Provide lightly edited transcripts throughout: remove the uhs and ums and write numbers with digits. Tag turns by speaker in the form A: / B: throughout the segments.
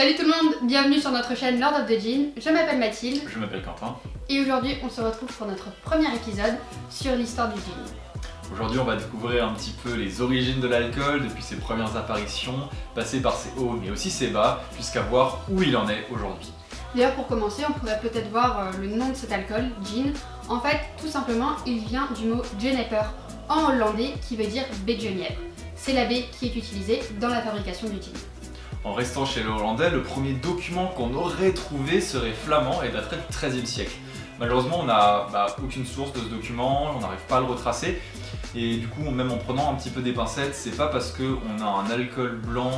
A: Salut tout le monde, bienvenue sur notre chaîne Lord of the Gin. Je m'appelle Mathilde.
B: Je m'appelle Quentin.
A: Et aujourd'hui, on se retrouve pour notre premier épisode sur l'histoire du gin.
B: Aujourd'hui, on va découvrir un petit peu les origines de l'alcool depuis ses premières apparitions, passer par ses hauts mais aussi ses bas, jusqu'à voir où il en est aujourd'hui.
A: D'ailleurs, pour commencer, on pourrait peut-être voir le nom de cet alcool, gin. En fait, tout simplement, il vient du mot juniper en hollandais qui veut dire baie de genièvre. C'est la baie qui est utilisée dans la fabrication du gin.
B: En restant chez les Hollandais, le premier document qu'on aurait trouvé serait flamand et daterait du XIIIe siècle. Malheureusement, on n'a aucune source de ce document, on n'arrive pas à le retracer. Et du coup, même en prenant un petit peu des pincettes, c'est pas parce qu'on a un alcool blanc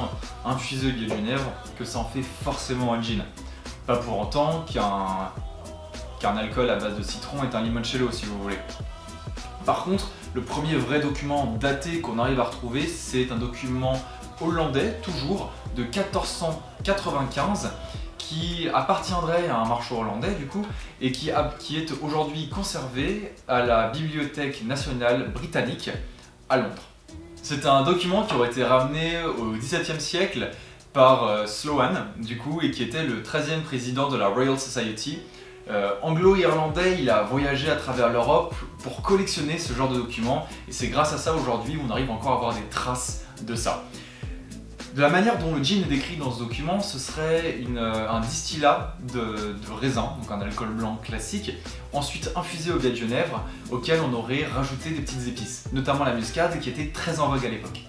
B: infusé de genièvre que ça en fait forcément un gin. Pas pour autant qu'un alcool à base de citron est un limoncello, si vous voulez. Par contre, le premier vrai document daté qu'on arrive à retrouver, c'est un document hollandais, toujours, de 1495, qui appartiendrait à un marchand hollandais du coup, et qui est aujourd'hui conservé à la Bibliothèque nationale britannique à Londres. C'est un document qui aurait été ramené au XVIIe siècle par Sloan, du coup, et qui était le 13e président de la Royal Society. Anglo-irlandais, il a voyagé à travers l'Europe pour collectionner ce genre de documents, et c'est grâce à ça aujourd'hui on arrive encore à avoir des traces de ça. De la manière dont le gin est décrit dans ce document, ce serait un distillat de raisin, donc un alcool blanc classique, ensuite infusé au baie de Genèvre, auquel on aurait rajouté des petites épices, notamment la muscade qui était très en vogue à l'époque.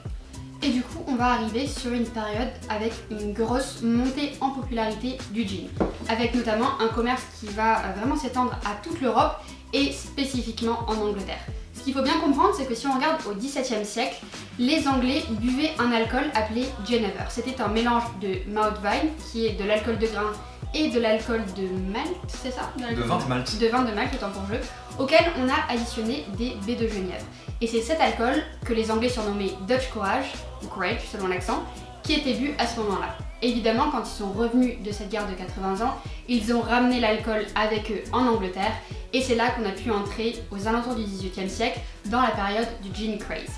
A: Et du coup, on va arriver sur une période avec une grosse montée en popularité du gin, avec notamment un commerce qui va vraiment s'étendre à toute l'Europe et spécifiquement en Angleterre. Ce qu'il faut bien comprendre, c'est que si on regarde au XVIIe siècle, les Anglais buvaient un alcool appelé Genever. C'était un mélange de malt wine, qui est de l'alcool de grain, et de l'alcool de malt, c'est ça?
B: De vin de malt.
A: De vin de malt, autant pour jeu, auquel on a additionné des baies de genièvre. Et c'est cet alcool que les Anglais surnommaient Dutch Courage, ou Courage selon l'accent, qui était bu à ce moment-là. Évidemment, quand ils sont revenus de cette guerre de 80 ans, ils ont ramené l'alcool avec eux en Angleterre, et c'est là qu'on a pu entrer aux alentours du XVIIIe siècle, dans la période du gin craze.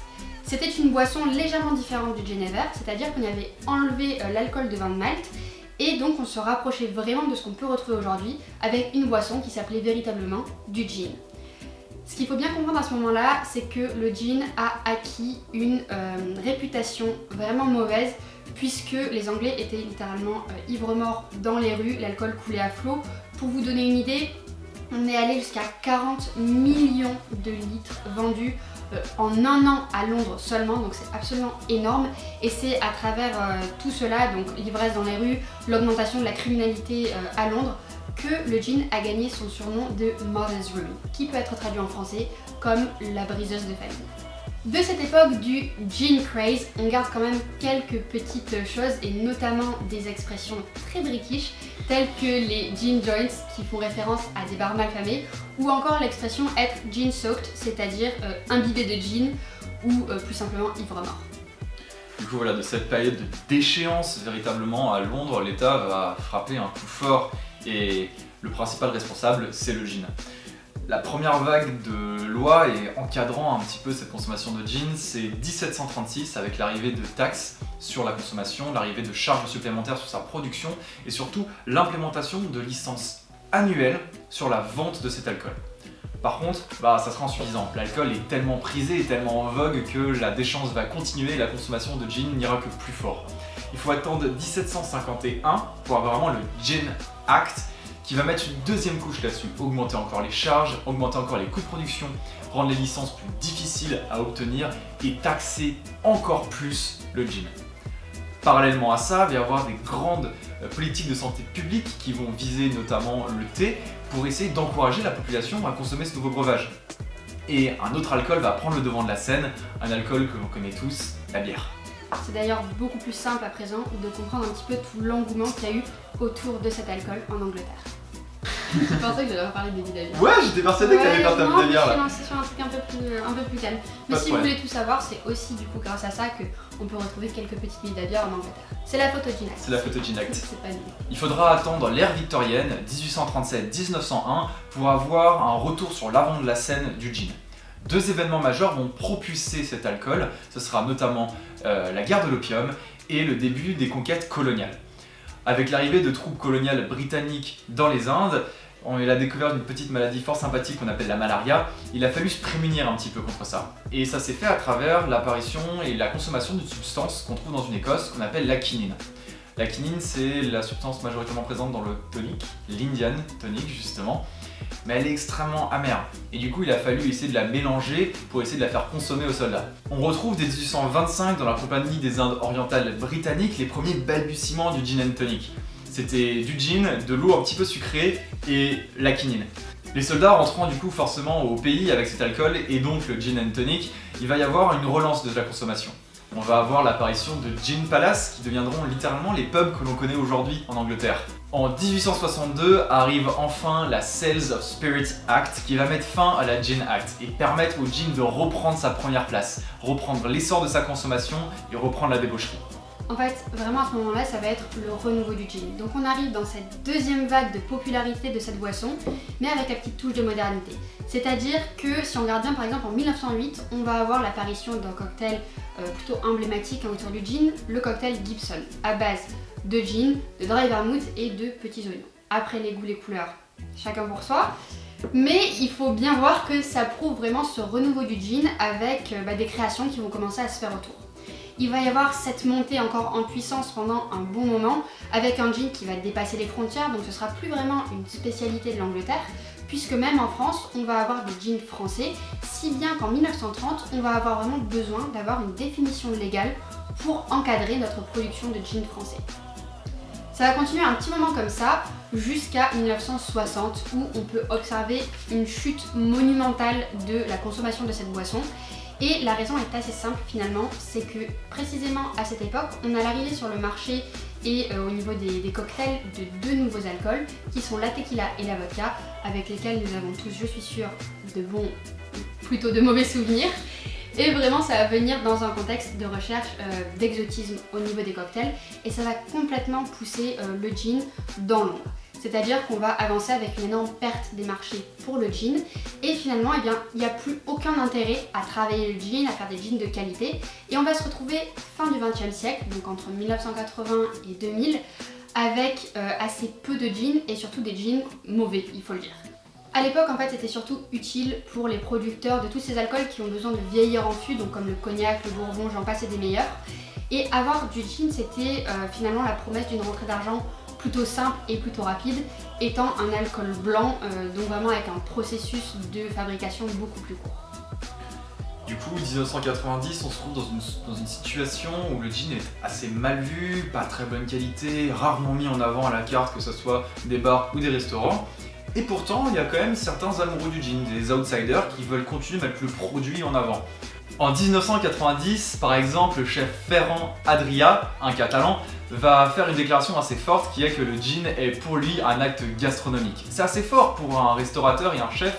A: C'était une boisson légèrement différente du Genever, c'est-à-dire qu'on avait enlevé l'alcool de vin de malt, et donc on se rapprochait vraiment de ce qu'on peut retrouver aujourd'hui avec une boisson qui s'appelait véritablement du gin. Ce qu'il faut bien comprendre à ce moment-là, c'est que le gin a acquis une réputation vraiment mauvaise, puisque les Anglais étaient littéralement ivres-morts dans les rues, l'alcool coulait à flot. Pour vous donner une idée, on est allé jusqu'à 40 millions de litres vendus en un an à Londres seulement, donc c'est absolument énorme. Et c'est à travers tout cela, donc l'ivresse dans les rues, l'augmentation de la criminalité à Londres, que le gin a gagné son surnom de Mother's Ruin, qui peut être traduit en français comme la briseuse de famille. De cette époque du gin craze, on garde quand même quelques petites choses, et notamment des expressions très british, telles que les gin joints qui font référence à des bars malfamés, ou encore l'expression être gin soaked, c'est-à-dire imbibé de gin, ou plus simplement ivre-mort.
B: Du coup voilà, de cette période de déchéance véritablement à Londres, l'État va frapper un coup fort, et le principal responsable c'est le gin. La première vague de loi et encadrant un petit peu cette consommation de gin, c'est 1736 avec l'arrivée de taxes sur la consommation, l'arrivée de charges supplémentaires sur sa production et surtout l'implémentation de licences annuelles sur la vente de cet alcool. Par contre, ça sera insuffisant. L'alcool est tellement prisé et tellement en vogue que la déchéance va continuer et la consommation de gin n'ira que plus fort. Il faut attendre 1751 pour avoir vraiment le Gin Act, qui va mettre une deuxième couche là-dessus, augmenter encore les charges, augmenter encore les coûts de production, rendre les licences plus difficiles à obtenir et taxer encore plus le gin. Parallèlement à ça, il va y avoir des grandes politiques de santé publique qui vont viser notamment le thé pour essayer d'encourager la population à consommer ce nouveau breuvage. Et un autre alcool va prendre le devant de la scène, un alcool que l'on connaît tous, la bière.
A: C'est d'ailleurs beaucoup plus simple à présent de comprendre un petit peu tout l'engouement qu'il y a eu autour de cet alcool en Angleterre. Je pensais que j'allais parler des vies d'avion.
B: Ouais, j'étais persuadé que t'allais faire ta vie de bière là.
A: Non, c'est sur un truc un peu plus calme. Mais si vous voulez tout savoir, c'est aussi du coup grâce à ça qu'on peut retrouver quelques petites billes d'avion en Angleterre. C'est la photo Gin Act.
B: C'est la photo Gin Act.
A: C'est pas nous.
B: Il faudra attendre l'ère victorienne, 1837-1901, pour avoir un retour sur l'avant de la scène du gin. Deux événements majeurs vont propulser cet alcool, ce sera notamment la guerre de l'opium et le début des conquêtes coloniales. Avec l'arrivée de troupes coloniales britanniques dans les Indes, on a découvert une petite maladie fort sympathique qu'on appelle la malaria. Il a fallu se prémunir un petit peu contre ça. Et ça s'est fait à travers l'apparition et la consommation d'une substance qu'on trouve dans une Écosse qu'on appelle la quinine. La quinine, c'est la substance majoritairement présente dans le tonic, l'Indian tonic justement, mais elle est extrêmement amère. Et du coup, il a fallu essayer de la mélanger pour essayer de la faire consommer aux soldats. On retrouve dès 1825 dans la Compagnie des Indes orientales britanniques les premiers balbutiements du gin and tonic. C'était du gin, de l'eau un petit peu sucrée et la quinine. Les soldats rentrant du coup forcément au pays avec cet alcool et donc le gin and tonic, il va y avoir une relance de la consommation. On va avoir l'apparition de Gin Palace qui deviendront littéralement les pubs que l'on connaît aujourd'hui en Angleterre. En 1862 arrive enfin la Sales of Spirits Act qui va mettre fin à la Gin Act et permettre au gin de reprendre sa première place, reprendre l'essor de sa consommation et reprendre la débaucherie.
A: En fait, vraiment à ce moment-là, ça va être le renouveau du gin. Donc on arrive dans cette deuxième vague de popularité de cette boisson, mais avec la petite touche de modernité. C'est-à-dire que si on regarde bien, par exemple en 1908, on va avoir l'apparition d'un cocktail plutôt emblématique autour du gin, le cocktail Gibson, à base de gin, de dry vermouth et de petits oignons. Après les goûts, les couleurs, chacun pour soi. Mais il faut bien voir que ça prouve vraiment ce renouveau du gin avec des créations qui vont commencer à se faire autour. Il va y avoir cette montée encore en puissance pendant un bon moment avec un gin qui va dépasser les frontières, donc ce sera plus vraiment une spécialité de l'Angleterre puisque même en France on va avoir des gins français, si bien qu'en 1930 on va avoir vraiment besoin d'avoir une définition légale pour encadrer notre production de gin français. Ça va continuer un petit moment comme ça jusqu'à 1960 où on peut observer une chute monumentale de la consommation de cette boisson. Et la raison est assez simple finalement, c'est que précisément à cette époque, on a l'arrivée sur le marché et au niveau des cocktails de deux nouveaux alcools qui sont la tequila et la vodka, avec lesquels nous avons tous, je suis sûre, de bons, plutôt de mauvais souvenirs. Et vraiment ça va venir dans un contexte de recherche d'exotisme au niveau des cocktails et ça va complètement pousser le gin dans l'ombre. C'est-à-dire qu'on va avancer avec une énorme perte des marchés pour le gin et finalement il n'y a plus aucun intérêt à travailler le gin, à faire des gins de qualité et on va se retrouver fin du XXe siècle, donc entre 1980 et 2000, avec assez peu de gin et surtout des gins mauvais, il faut le dire. À l'époque, en fait, c'était surtout utile pour les producteurs de tous ces alcools qui ont besoin de vieillir en fût, donc comme le cognac, le bourbon, j'en passe et des meilleurs. Et avoir du gin, c'était finalement la promesse d'une rentrée d'argent plutôt simple et plutôt rapide, étant un alcool blanc, donc vraiment avec un processus de fabrication beaucoup plus court.
B: Du coup, 1990, on se trouve dans une situation où le gin est assez mal vu, pas très bonne qualité, rarement mis en avant à la carte, que ce soit des bars ou des restaurants. Et pourtant, il y a quand même certains amoureux du gin, des outsiders qui veulent continuer à mettre le produit en avant. En 1990, par exemple, le chef Ferran Adrià, un Catalan, va faire une déclaration assez forte qui est que le gin est pour lui un acte gastronomique. C'est assez fort pour un restaurateur et un chef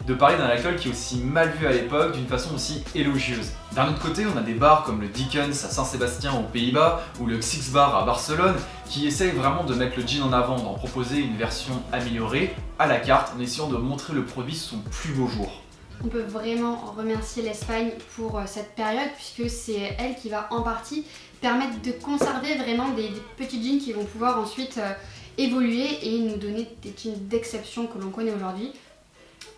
B: de parler d'un alcool qui est aussi mal vu à l'époque d'une façon aussi élogieuse. D'un autre côté, on a des bars comme le Dickens à Saint-Sébastien aux Pays-Bas ou le Six Bar à Barcelone qui essayent vraiment de mettre le gin en avant, d'en proposer une version améliorée à la carte en essayant de montrer le produit sous son plus beau jour.
A: On peut vraiment remercier l'Espagne pour cette période puisque c'est elle qui va en partie permettre de conserver vraiment des petits gins qui vont pouvoir ensuite évoluer et nous donner des gins d'exception que l'on connaît aujourd'hui.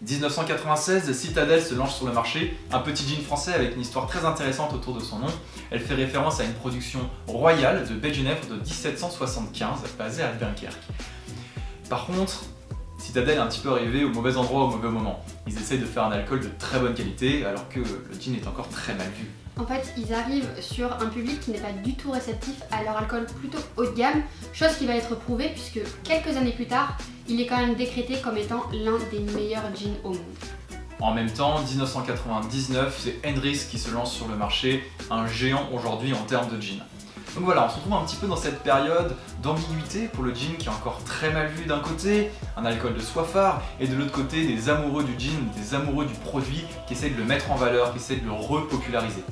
B: 1996, Citadel se lance sur le marché, un petit gin français avec une histoire très intéressante autour de son nom. Elle fait référence à une production royale de baie de Genève de 1775 basée à Dunkerque. Par contre, Citadel est un petit peu arrivé au mauvais endroit au mauvais moment. Ils essayent de faire un alcool de très bonne qualité alors que le gin est encore très mal vu.
A: En fait, ils arrivent sur un public qui n'est pas du tout réceptif à leur alcool plutôt haut de gamme, chose qui va être prouvée puisque quelques années plus tard, il est quand même décrété comme étant l'un des meilleurs gins au monde.
B: En même temps, 1999, c'est Hendrick's qui se lance sur le marché, un géant aujourd'hui en termes de gin. Donc voilà, on se retrouve un petit peu dans cette période d'ambiguïté pour le gin qui est encore très mal vu d'un côté, un alcool de soifard, et de l'autre côté des amoureux du gin, des amoureux du produit qui essayent de le mettre en valeur, qui essayent de le repopulariser.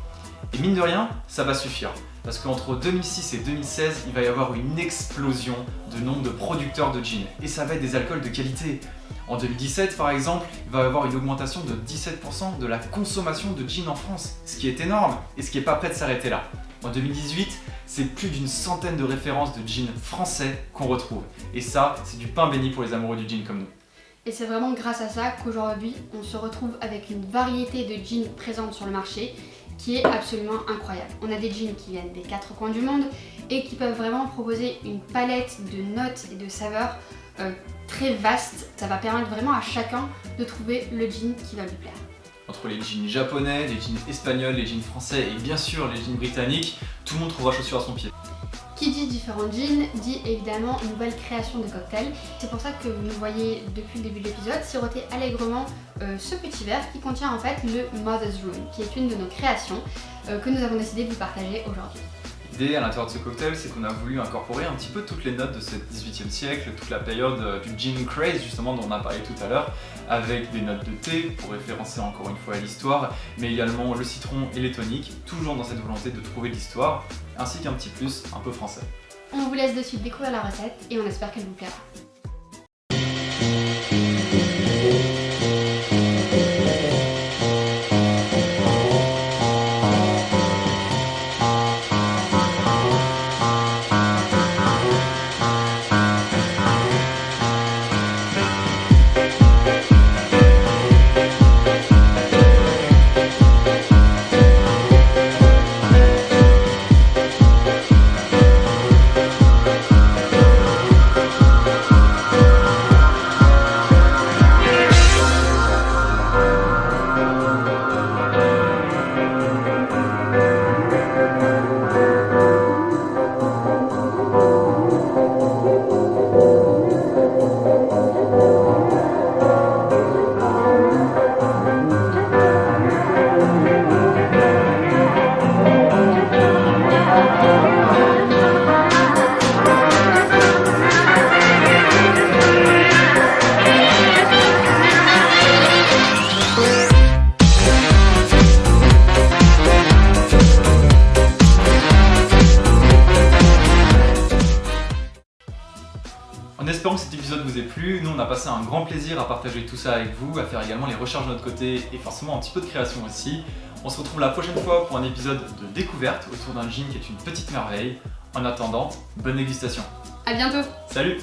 B: Et mine de rien, ça va suffire. Parce qu'entre 2006 et 2016, il va y avoir une explosion de nombre de producteurs de gin. Et ça va être des alcools de qualité. En 2017, par exemple, il va y avoir une augmentation de 17% de la consommation de gin en France. Ce qui est énorme et ce qui n'est pas prêt de s'arrêter là. En 2018, c'est plus d'une centaine de références de jeans français qu'on retrouve. Et ça, c'est du pain béni pour les amoureux du jean comme nous.
A: Et c'est vraiment grâce à ça qu'aujourd'hui, on se retrouve avec une variété de jeans présentes sur le marché qui est absolument incroyable. On a des jeans qui viennent des 4 coins du monde et qui peuvent vraiment proposer une palette de notes et de saveurs très vaste. Ça va permettre vraiment à chacun de trouver le jean qui va lui plaire.
B: Entre les jeans japonais, les jeans espagnols, les jeans français et bien sûr les jeans britanniques, tout le monde trouvera chaussure à son pied.
A: Qui dit différents jeans dit évidemment une nouvelle création de cocktail. C'est pour ça que vous nous voyez depuis le début de l'épisode siroter allègrement ce petit verre qui contient en fait le Mother's Room, qui est une de nos créations que nous avons décidé de vous partager aujourd'hui.
B: L'idée à l'intérieur de ce cocktail, c'est qu'on a voulu incorporer un petit peu toutes les notes de ce 18e siècle, toute la période du gin craze justement dont on a parlé tout à l'heure, avec des notes de thé pour référencer encore une fois à l'histoire, mais également le citron et les toniques, toujours dans cette volonté de trouver l'histoire, ainsi qu'un petit plus un peu français.
A: On vous laisse de suite découvrir la recette et on espère qu'elle vous plaira.
B: En espérant que cet épisode vous ait plu, nous on a passé un grand plaisir à partager tout ça avec vous, à faire également les recherches de notre côté et forcément un petit peu de création aussi. On se retrouve la prochaine fois pour un épisode de découverte autour d'un jean qui est une petite merveille. En attendant, bonne dégustation.
A: À bientôt.
B: Salut!